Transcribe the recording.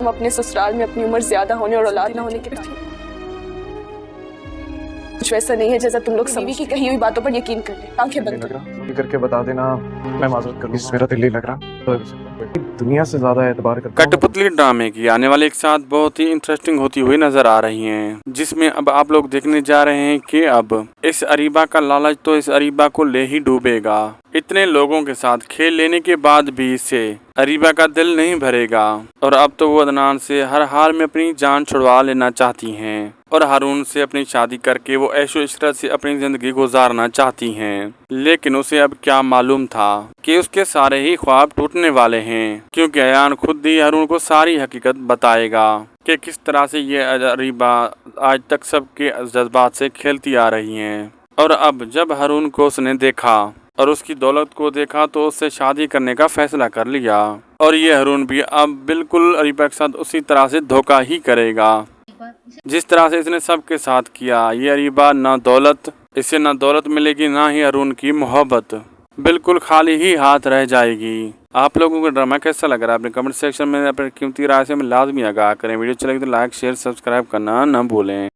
हम अपने ससुराल में अपनी उम्र ज्यादा होने और औलाद न होने के बाद कुछ वैसा नहीं है जैसा तुम लोग समझ की कही हुई बातों पर यकीन कर ले। आंखें बंद कर करके बता देना, मैं माजूर कर लूँ। मेरा दिल नहीं लग रहा, दुनिया से ज्यादा एतबार करता हूँ। कठपुतली ड्रामे की आने वाली एक साथ बहुत ही इंटरेस्टिंग होती हुई नजर आ रही हैं, जिसमें अब आप लोग देखने जा रहे हैं कि अब इस अरीबा का लालच तो इस अरीबा को ले ही डूबेगा। इतने लोगों के साथ खेल लेने के बाद भी इससे अरीबा का दिल नहीं भरेगा और अब तो वो अदनान से हर हाल में अपनी जान छुड़वा लेना चाहती हैं और हारून से अपनी शादी करके वो ऐशो इशरत से अपनी जिंदगी गुजारना चाहती हैं। लेकिन उसे अब क्या मालूम था कि उसके सारे ही ख्वाब टूटने वाले हैं, क्योंकि अयान खुद ही हारून को सारी हकीकत बताएगा कि किस तरह से ये अरीबा आज तक सबके जज्बात से खेलती आ रही हैं। और अब जब हारून को उसने देखा और उसकी दौलत को देखा तो उससे शादी करने का फैसला कर लिया और ये हारून भी अब बिल्कुल अरीबा के साथ उसी तरह से धोखा ही करेगा जिस तरह से इसने सबके साथ किया। ये अरीबा इसे ना दौलत मिलेगी ना ही हारून की मोहब्बत, बिल्कुल खाली ही हाथ रह जाएगी। आप लोगों को ड्रामा कैसा लग रहा है अपने कमेंट सेक्शन में अपनी कीमती राय से लाजमी आगाह करें। वीडियो चलेगी तो लाइक शेयर सब्सक्राइब करना न भूलें।